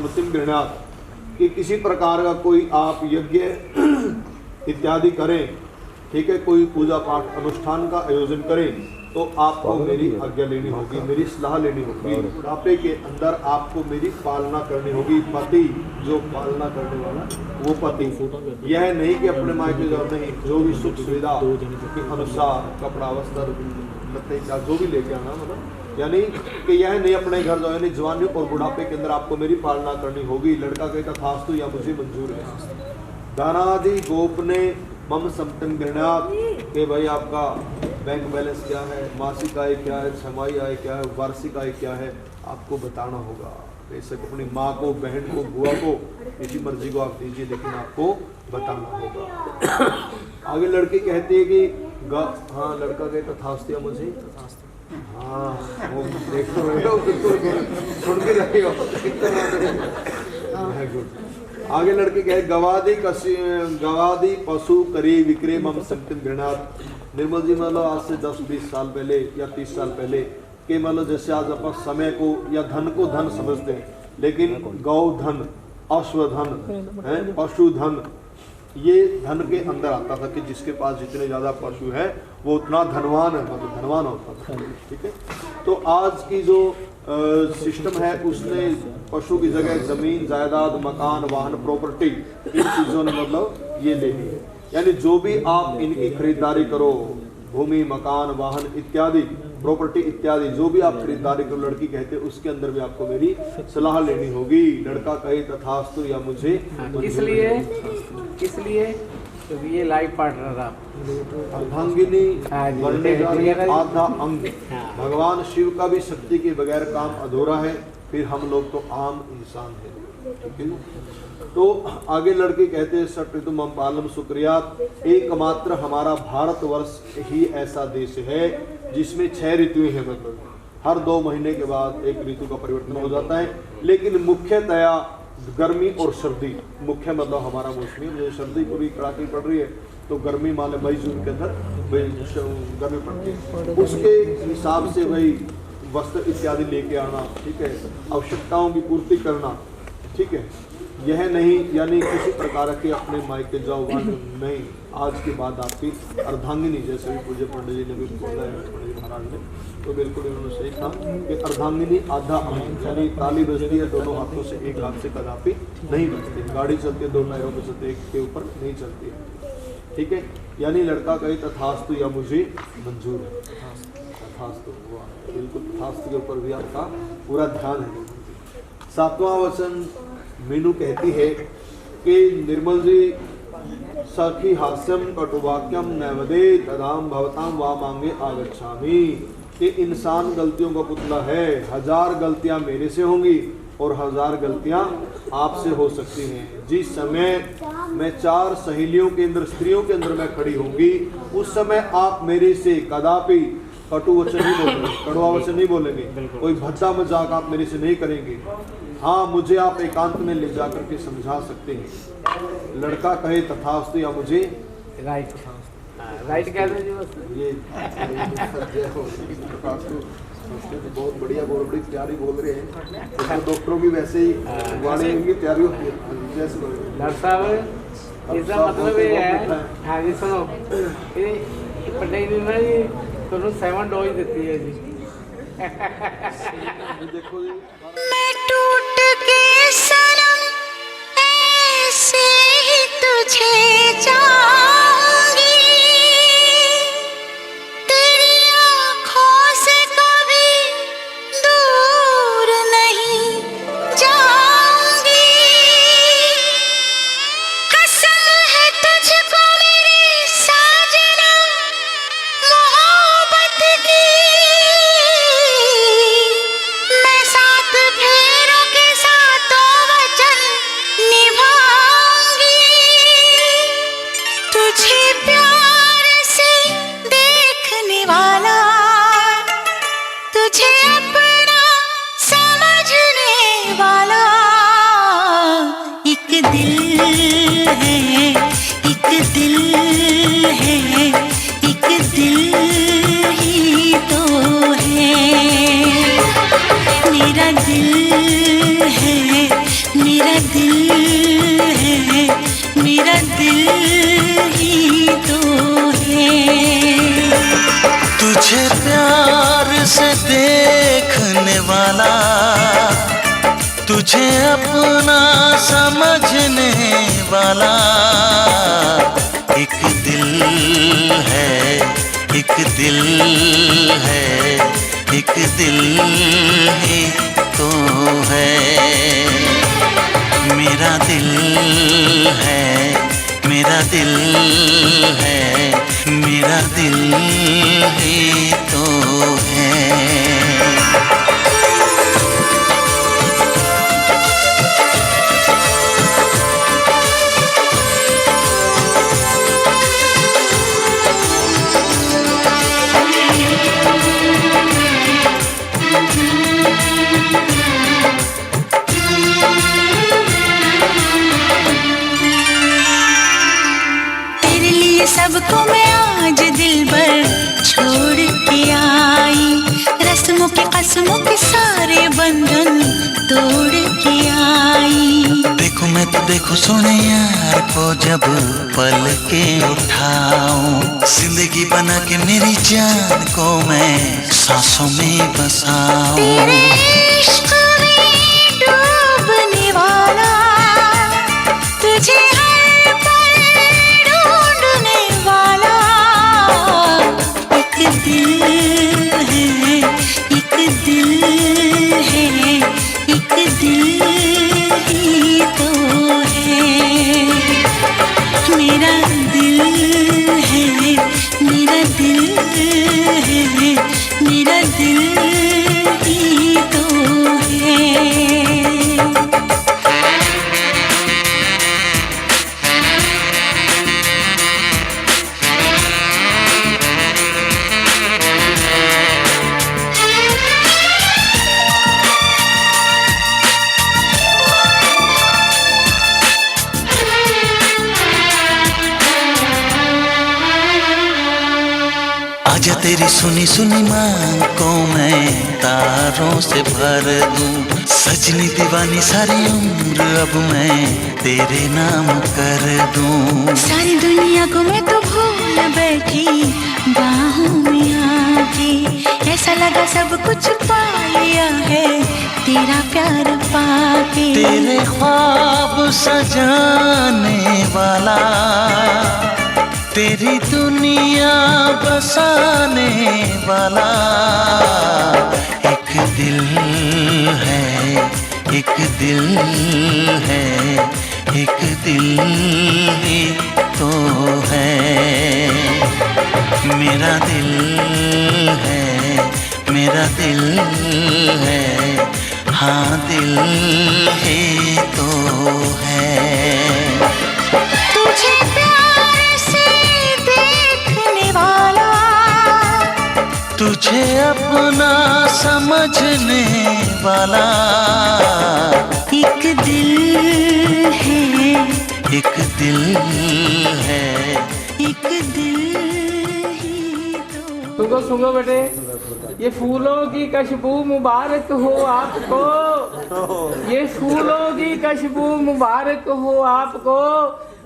सम्मतिम गृह्णात, कि किसी प्रकार का कोई आप यज्ञ इत्यादि करें, ठीक है, कोई पूजा पाठ अनुष्ठान का आयोजन करें, तो आपको मेरी आज्ञा लेनी होगी, मेरी सलाह लेनी होगी। बुढ़ापे के अंदर आपको मेरी पालना करनी होगी। पति जो पालना करने वाला वो पति, यह नहीं कि अपने मायके जाओ, नहीं, जो भी सुख सुविधा के अनुसार कपड़ा वस्त्र लत्ते का जो भी लेके आना, मतलब यानी कि यह नहीं अपने घर जाओ, यानी जवानी और बुढ़ापे के अंदर आपको मेरी पालना करनी होगी। लड़का कहता तथास्तु, या मुझे मंजूर है। दानादि गोपने मम सम्मतिम गृह्णात, कि भाई आपका बैंक बैलेंस क्या है, मासिक आय क्या है, छमाही आय क्या है, वार्षिक आय क्या है, आपको बताना होगा। बेशक अपनी माँ को, बहन को, बुआ को, किसी मर्जी को आप दीजिए, लेकिन आपको बताना होगा। आगे लड़की कहती है कि हाँ, लड़का कहता तथास्तु, मुझे हाँ, वो देखो सुन के जाएगा। आगे लड़के कहे गवादी पशु करी विक्रय मम सम्मतिम गृह्णात। निर्मल जी, मान लो आज से 10-20 साल पहले या 30 साल पहले कि मान लो जैसे आज अपन समय को या धन को धन समझते हैं, लेकिन गौ धन, अश्वधन है, पशुधन, ये धन के अंदर आता था कि जिसके पास जितने ज़्यादा पशु है वो उतना धनवान है, मतलब धनवान होता था। ठीक है, तो आज की जो सिस्टम है उसने पशु की जगह जमीन, जायदाद, मकान, वाहन, प्रॉपर्टी, इन चीज़ों ने मतलब ये ले ली है। यानी जो भी आप इनकी खरीदारी करो, भूमि, मकान, वाहन इत्यादि, प्रॉपर्टी इत्यादि, जो भी आप खरीदारी करो, लड़की कहते उसके अंदर भी आपको मेरी सलाह लेनी होगी। लड़का कहे तथास्तु, या मुझे इसलिए तो ये लाइफ पार्टनर आप अर्धांगिनी बनने जा रही है, आधा अंग। भगवान शिव का भी शक्ति के बगैर काम अधूरा है, फिर हम लोग तो आम इंसान हैं। ठीक है, तो आगे लड़के कहते हैं सट ऋतु मम पालम सुक्रियात, एकमात्र हमारा भारतवर्ष ही ऐसा देश है जिसमें 6 ऋतुएं हैं, मतलब हर 2 महीने के बाद एक ऋतु का परिवर्तन हो जाता है। लेकिन मुख्यतया गर्मी और सर्दी, मुख्य मतलब हमारा मौसमी, जैसे सर्दी पूरी कड़ाकी पड़ रही है तो गर्मी मान लो मई जून के अंदर गर्मी पड़ती है, उसके हिसाब से वही वस्त्र इत्यादि लेके आना, ठीक है, आवश्यकताओं की पूर्ति करना। ठीक है, यह नहीं यानी किसी प्रकार के अपने मायके जाओ नहीं। आज के बाद आपकी अर्धांगिनी, जैसे भी पूज्य पंडित जी ने भी बोला है, पंडित महाराज ने, तो बिल्कुल इन्होंने सही कहा कि अर्धांगिनी आधा अंग, यानी ताली बजती है दोनों हाथों से, एक हाथ से कदापि नहीं बजती। गाड़ी चलती है 2 टायरों पे चलती है, एक के ऊपर नहीं चलती है। ठीक है, यानी लड़का कहे तथास्तु, या मुझे मंजूर है। तथास्तु हुआ, बिल्कुल तथास्तु के ऊपर भी आपका पूरा ध्यान है। 7वां वचन मीनू कहती है कि निर्मल जी, सखी हास्यम कटुवाक्यम नैवदे तदाम भवताम वा मांगे आगच्छामि, कि इंसान गलतियों का पुतला है। 1000 गलतियां मेरे से होंगी और 1000 गलतियां आपसे हो सकती हैं। जिस समय मैं 4 सहेलियों के अंदर, स्त्रियों के अंदर मैं खड़ी होंगी, उस समय आप मेरे से कदापि कटु वचन नहीं बोलेंगे, कड़वा वचन नहीं बोलेंगे, कोई भद्दा मजाक आप मेरे से नहीं करेंगे। हाँ, मुझे आप एकांत में ले जाकर के समझा सकते हैं। लड़का कहे तथास्तु, या मुझे राइट कहते हैं ये बहुत बढ़िया, बहुत बड़ी प्यारी बोल रहे हैं। डॉक्टरों की वैसे ही वाणी की तैयारी होती है। जैसे डॉक्टर साहब, इसका मतलब ये है, हाँ जी सुनो, पंडित जी ने जी तुम 7 डोज देती है जी। देखो जी, मैं टूट के सनम ऐसे ही तुझे चाहूंगी, तेरी आँखों से कभी दूर नहीं जाऊंगी। कसम है तुझको मेरी साजना मोहब्बत की, मैं साथ फिर मेरा दिल है, मेरा दिल ही तो है। तुझे प्यार से देखने वाला, तुझे अपना समझने वाला एक दिल है, एक दिल है, एक दिल ही तो है। मेरा दिल है, मेरा दिल है, मेरा दिल ही तो है। सबको मैं आज दिल भर छोड़ के आई, रस्मों के कसमों के सारे बंधन तोड़ के आई। देखो मैं तो देखो सोने यार को जब पल के उठाऊं, जिंदगी बना के मेरी जान को मैं सांसों में बसाऊं। तेरे इश्क में डूबने वाला, तुझे हर पल ढूंढने वाला एक दिल है, एक दिल है, एक दिल ही तो है। मेरा दिल है, मेरा दिल है, मेरा दिल ही तो है। आजा तेरी सुनी सुनी मांग को मैं तारों से भर दूं, सजनी दीवानी सारी उम्र अब मैं तेरे नाम कर दूं। सारी दुनिया को मैं तो भूल बैठी बाहों में आके, ऐसा लगा सब कुछ पा लिया है तेरा प्यार पाके। तेरे ख्वाब सजाने वाला, तेरी दुनिया बसाने वाला एक दिल है, एक दिल है, एक दिल ही तो है। मेरा दिल है, मेरा दिल है, हाँ दिल ही तो है। तुझे प्यार से देखने वाला, तुझे अपना समझने वाला एक दिल है, एक दिल है, एक दिल ही तो। सुनो सुनो बेटे, ये फूलों की खुशबू मुबारक हो आपको, ये फूलों की खुशबू मुबारक हो आपको,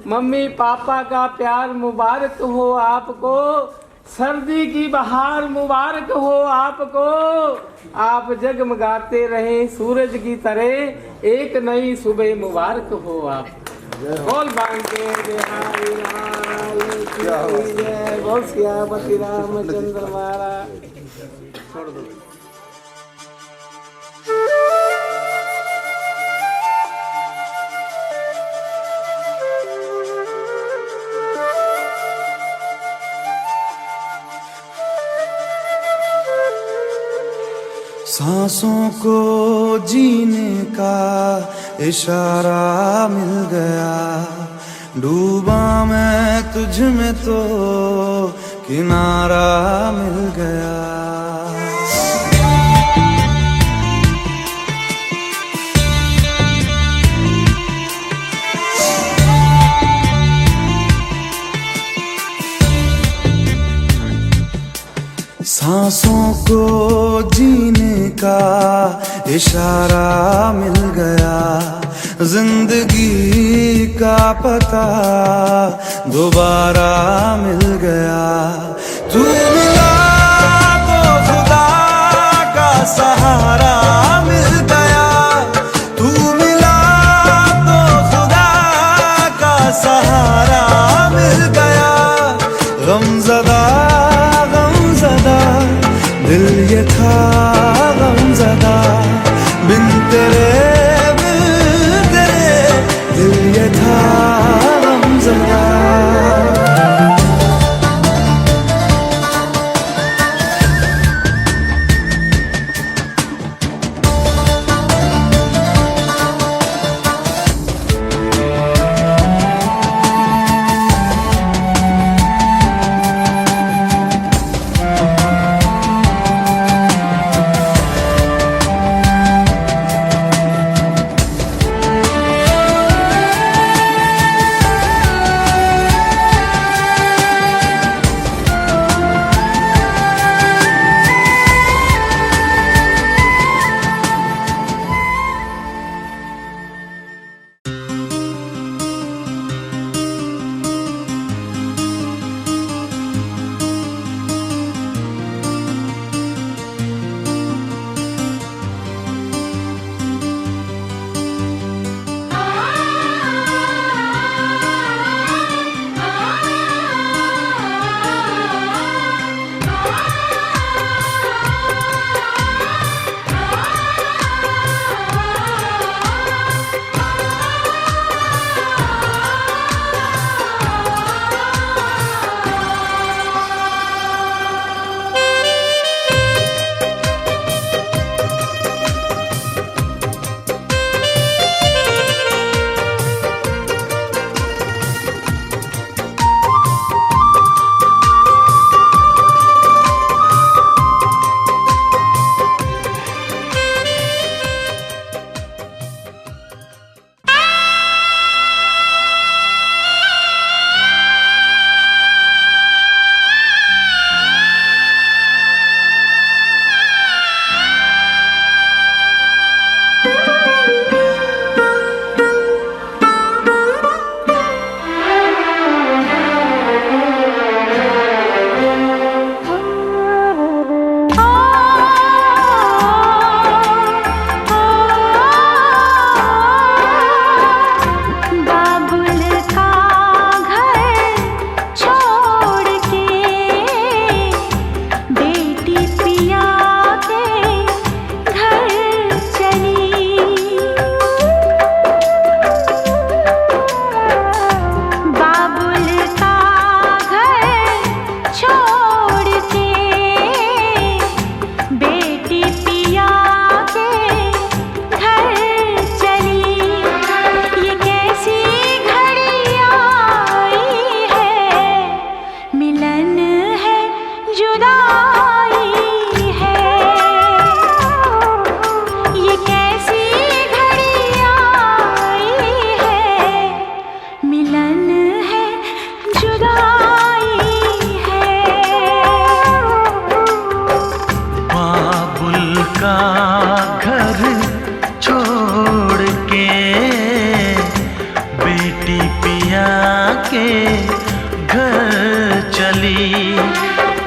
मम्मी पापा का प्यार मुबारक हो आपको, सर्दी की बहार मुबारक हो आपको। आप जगमगाते रहें सूरज की तरह, एक नई सुबह मुबारक हो आपको। बोल बांके बिहारी लाल की जय, बोल सियापति रामचंद्र महाराज। छोड़ दो। सांसों को जीने का इशारा मिल गया, डूबा मैं तुझ में तो किनारा मिल गया। सांसों को जीने का इशारा मिल गया, जिंदगी का पता दोबारा मिल गया। तू मिला तो खुदा का सहारा मिल गया। तू मिला तो खुदा का सहारा मिल गया। गमज़दा गमज़दा दिल ये था गमज़दा, बिन तेरे दिल ये था गमज़दा।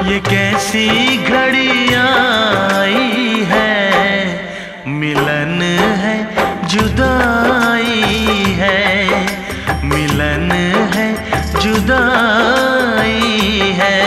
ये कैसी घड़ियां आई है, मिलन है जुदाई है, मिलन है जुदाई है।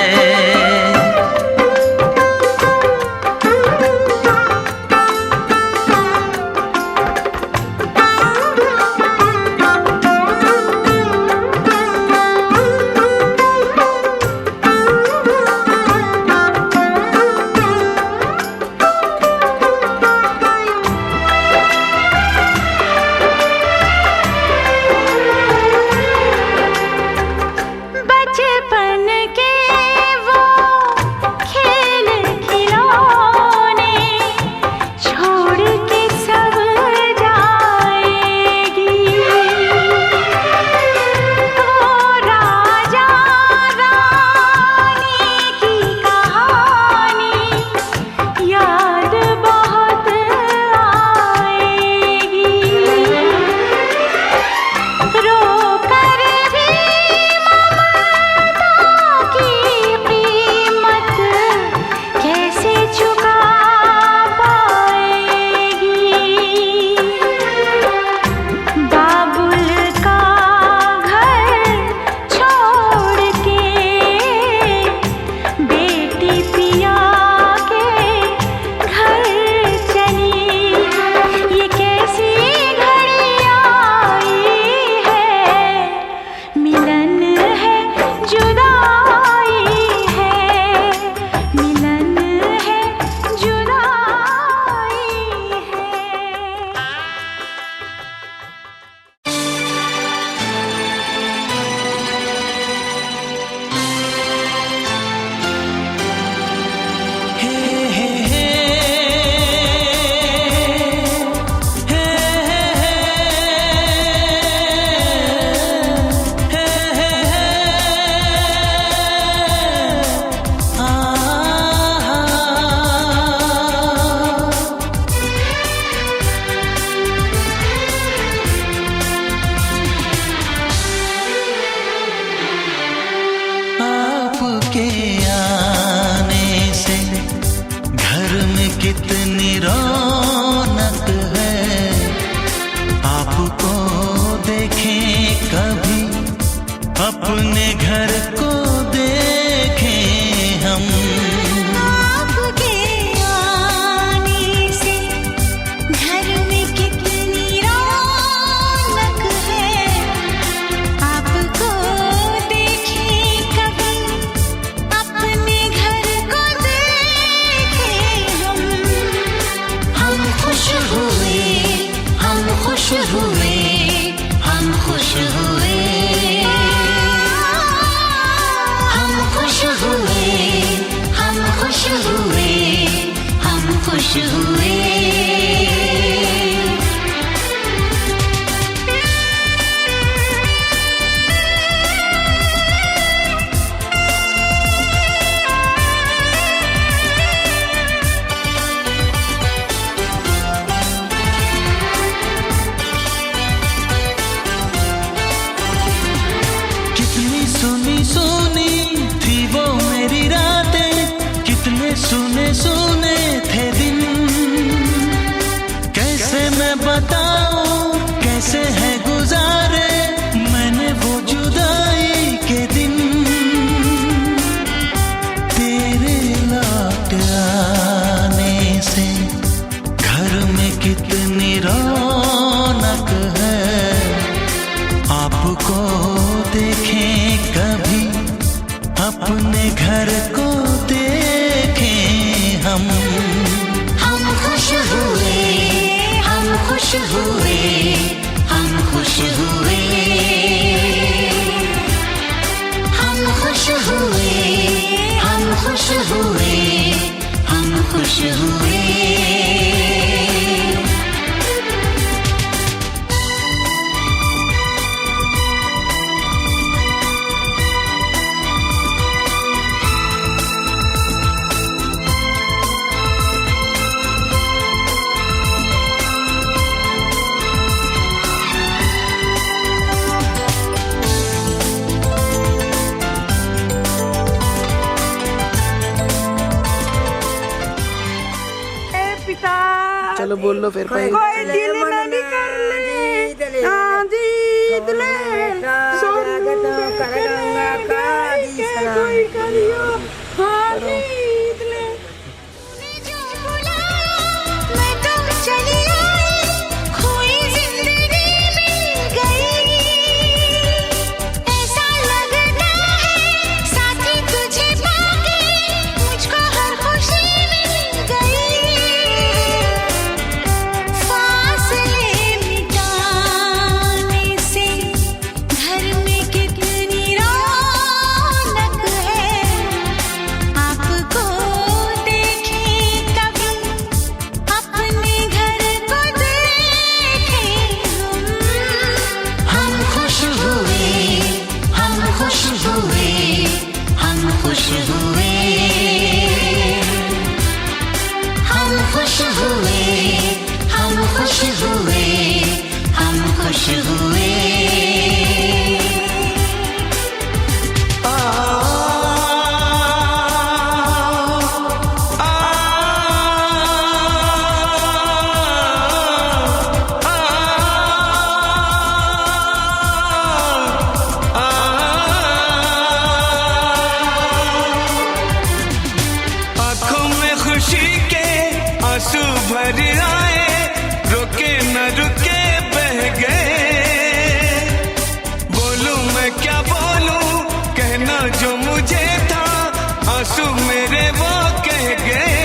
देखें कभी, अपने घर को देखें हम। आपके आने से घर में कितनी रौनक है, आपको देखें कभी, अपने घर को देखें हम। हम खुश हुए, हम खुश हुए, हम खुश हुए, हम खुश हुए, हम खुश हुए, हम खुश हुए। कितनी सुनी सुनी थी वो मेरी रातें, कितने सुने सुने थे दिन। कैसे मैं बताऊं कैसे है गुजारे मैंने वो जुदाई के दिन। तेरे लौट आने से घर में कितनी रौनक है, आपको देखें कभी, अपने घर को देखें हम। हम खुश हुए, हम खुश हुए, हम खुश हुए, हम खुश हुए, हम खुश हुए, हम खुश हुए। चलो बोल लो फिर भाई। कोई दिल नहीं कर ले, हाँ जीत ले, सोनू करेगा का कोई करियो, हाँ जीत ले। जो बुलाया मैं तुम चली आई, खोई जिंदगी मिल गई। ऐसा लगता है साथी तुझे पाके मुझको हर खुशी मिल गई। फासले मिटाने से घर में कितनी रौनक है, आपको देखें कभी, अपने घर को देखें हम। हम खुश हुए, हम खुश हुए, हम खुश हुए, हम खुश हुए, हम खुश हुए, हम खुश हुए। आंखों में खुशी के आंसू भर आए, रुके न रुके बह गए। बोलूं मैं क्या बोलूं, कहना जो मुझे था, आंसू मेरे वो कह गए।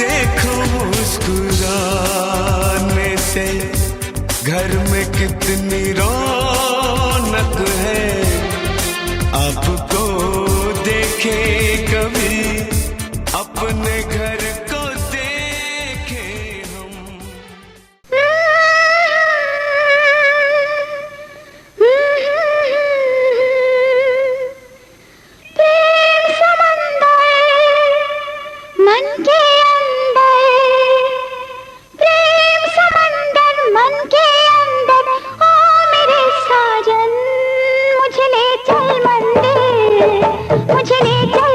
देखो मुस्कुराने से घर में कितनी रौनक है, आपको देखे कभी, अपने घर को देखे हम। प्रेम समंदर मन के अंदर, प्रेम समंदर मन के अंदर, ओ मेरे साजन मुझे ले चल मंदिर, मुझे ले चल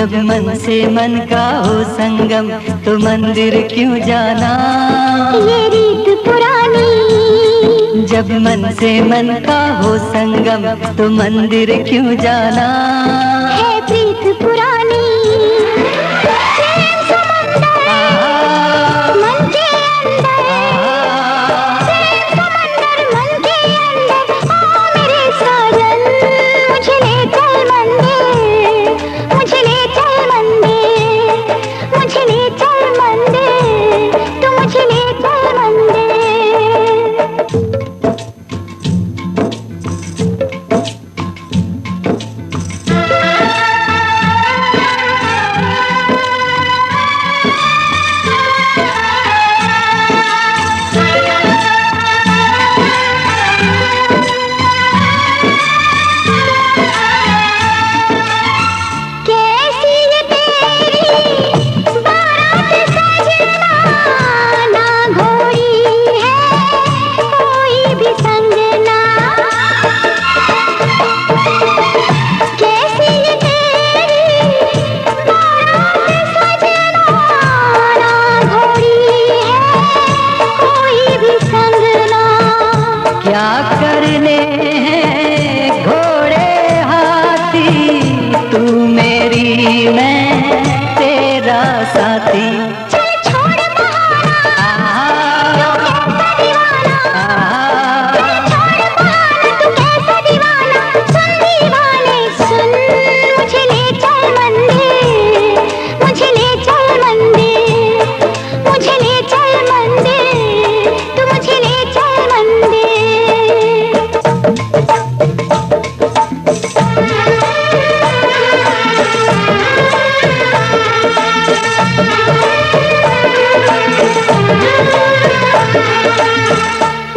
जब मन से मन का हो संगम तो मंदिर क्यों जाना, ये रीत पुरानी। जब मन से मन का हो संगम तो मंदिर क्यों जाना, है प्रीत पुरानी। प्रेम समंदर मन के अंदर, प्रेम समंदर मन के अंदर। ओ मेरे साजन मुझे ले चल मंदिर, मुझे ले चल मंदिर, मुझे ले चल मंदिर, तू मुझे ले चल मंदिर। कैसी ये तेरी बारात सजना, ना घोड़ी है कोई भी संगना। कैसी ये तेरी बारात सजना, ना घोड़ी है कोई भी संगना। क्या करने हैं घोड़े हाथी, तू मेरी मैं तेरा साथी। चल छोड़ बहाना, तू कैसा दीवाना, सुन दीवाने सुन, मुझे ले चल मंदिर, मुझे ले चल मंदिर, मुझे ले चल मंदिर, तू मुझे ले चल मंदिर।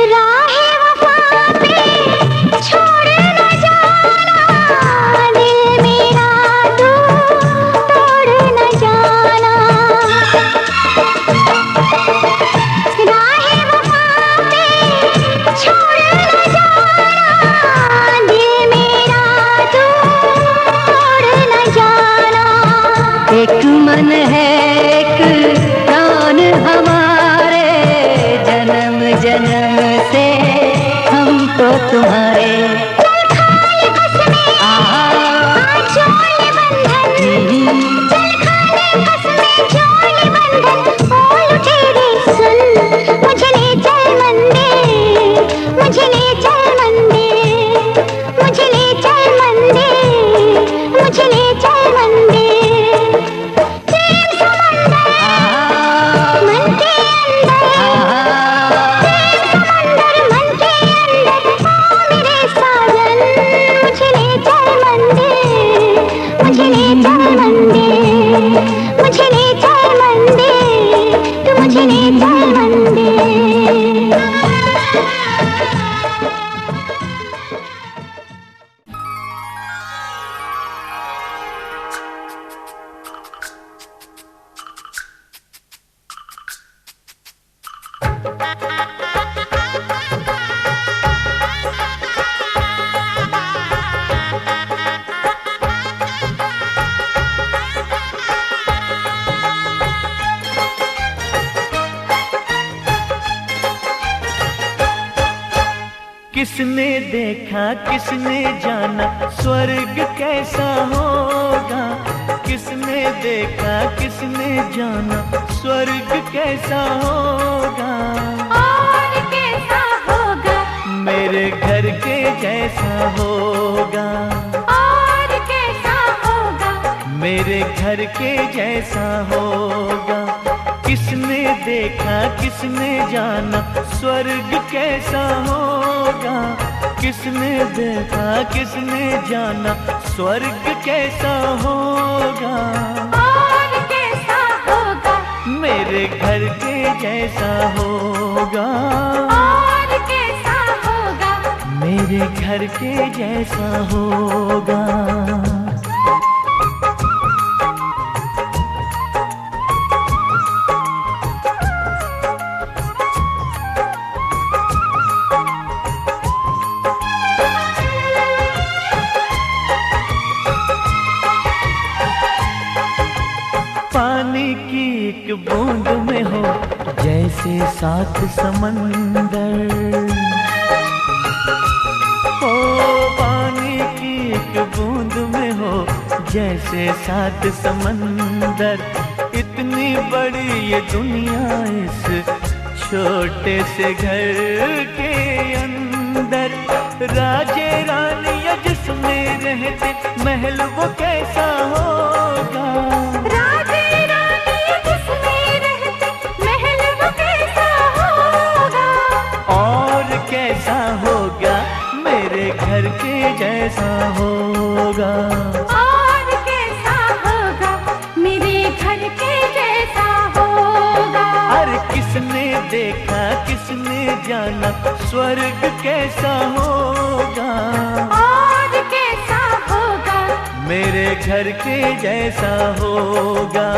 राहे वफा पे छोड़ न जाना, दिल मेरा तू तोड़ न जाना। राहे वफा पे छोड़ न जाना, दिल मेरा तू तोड़ न जाना। एक मन है एक प्राण हमारे, जन्म जन्म से हम तो तुम्हारे। चल खाए कसमें आज जोड़ बंधन, चल खाए कसमें जोड़ बंधन। ओ लुटेरे सुन, मुझे ले चल मंदिर, मुझे ले चल मंदिर, मुझे ले चल मंदिर, मुझे ले चल मंदिर। प्रेम समंदर मन के अंदर, प्रेम समंदर मन के अंदर। ओ मेरे साजन मुझे ले चल मंदिर, मुझे ले चल मंदिर, मुझे ले चल मंदिर, तू मुझे ले चल मंदिर। किसने देखा किसने जाना स्वर्ग कैसा होगा, किसने देखा किसने जाना स्वर्ग कैसा होगा। और कैसा होगा, मेरे घर के जैसा होगा, और कैसा होगा, मेरे घर के जैसा होगा। किसने देखा किसने जाना स्वर्ग कैसा होगा, किसने देखा किसने जाना स्वर्ग कैसा होगा। और कैसा होगा, मेरे घर के जैसा होगा, और कैसा होगा, मेरे घर के जैसा होगा। पानी की एक बूंद में हो जैसे सात समंदर, ओ पानी की एक बूंद में हो जैसे सात समंदर। इतनी बड़ी ये दुनिया इस छोटे से घर के अंदर। राजे रानिया जिसमें रहते महल वो कैसा होगा, राजे रानिया जिसमें रहते महल वो कैसा होगा, और कैसा होगा मेरे घर के जैसा होगा, और कैसा होगा मेरे घर के जैसा होगा। अरे किसने देखा किसने जाना स्वर्ग कैसा होगा, और कैसा होगा मेरे घर के जैसा होगा।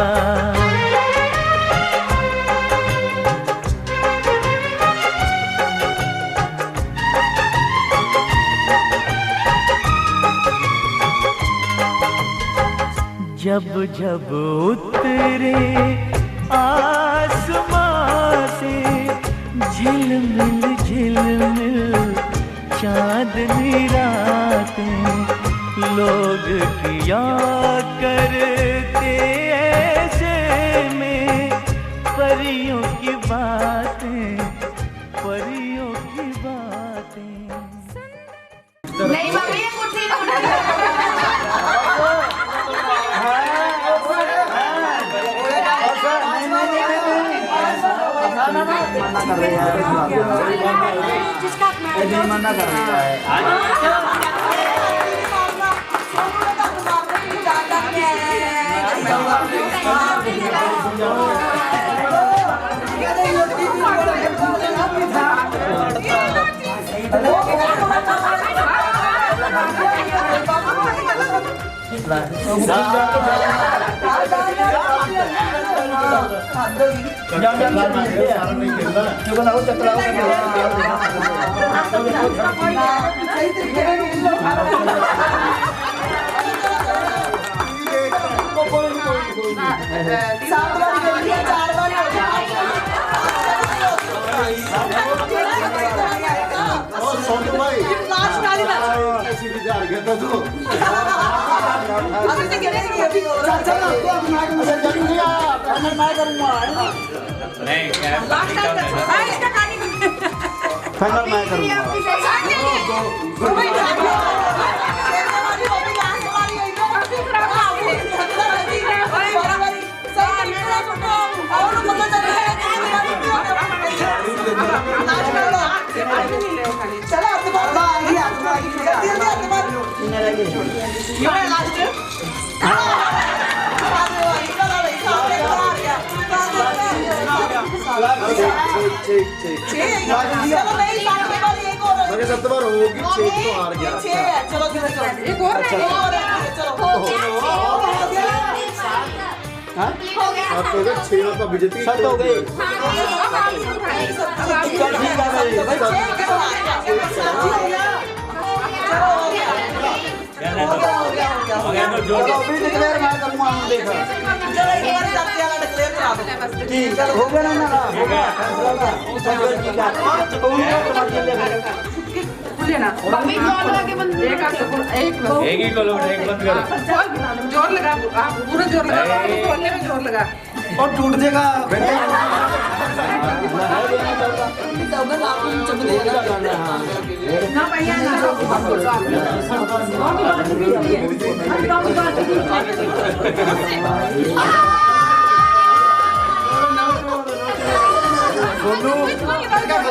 जब जब उतरे आसमां से झिलमिल झिलमिल चांदनी रातें, लोग किया करते ऐसे में परियों की बातें, परियों की बातें। नहीं मम्मी ये कुर्सी मना कर रहा है। फाइनल मैं करूंगा। सप्ताह होगी 6 तो हार गया। चलो एक और हो गया 6 का विजेती शर्त हो गई। हो गया ना मम्मी जोर लगा के बंद एक ही को लोड एक बंद करो जोर लगा आप पूरा जोर लगा खोलने में जोर लगा और टूट जाएगा। ना भैया ना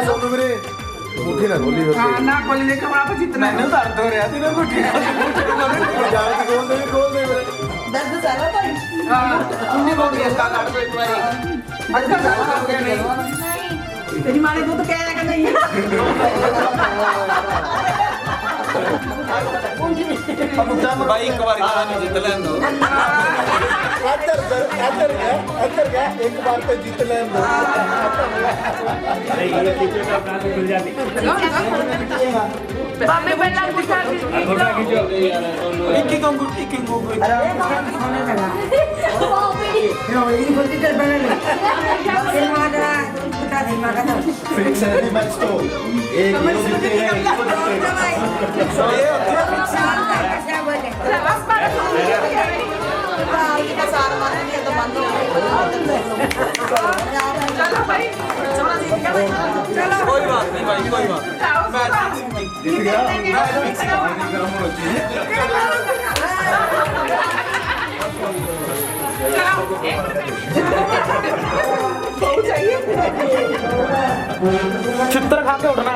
सोनू मेरे मुट्ठी ना खोली ना खोली देखा वहां पर जितना मैंने दर्द हो रहा थी ना मुट्ठी खोल दे दर्द सारा भाई हां तुमने बोल दिया का काट दो एक बार अच्छा हो गया नहीं तेरी मां ने दूध कह रहा नहीं भाई एक बार जित लें दो। ਇੱਧਰ ਗਿਆ ਇੱਕ ਵਾਰ ਤੇ ਜਿੱਤ ਲੈਣ ਦੋ ਬਾਬੇ ਪਹਿਲਾਂ ਪੁੱਛਾ ਇੱਕ कोई बात नहीं भाई कोई बात जीत गया चित्र खा के उठना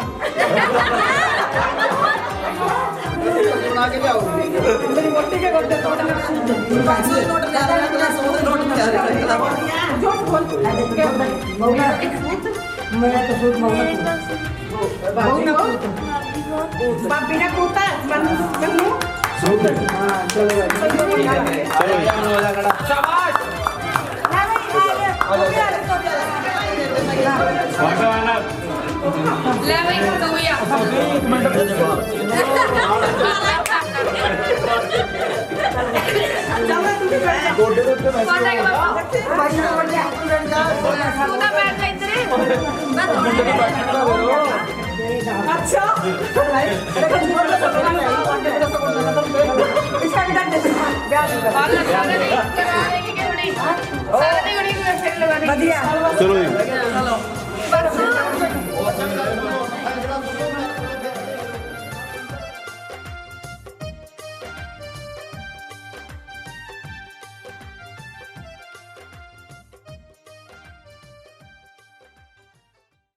बना के जाओ मेरी मोटी के गोटे तोड़ना 500 नोट जा रहा है 100 नोट जा रहा है जो बोल मौका मेरा तो सूट मौका बापी ने पूछा मनु सूट हां चलो शाबाश ले भाई तू या एक मिनट ਗੋਡੇ ਦੇ ਉੱਤੇ ਬੈਠ कोटा के बाबा भाई ने बोल दिया तू ना बैठ जा इधर मैं तो अच्छा इसका भी दर्द सारे गड़ी में फिर लगा बढ़िया ਚਲੋ ਜੀ चलो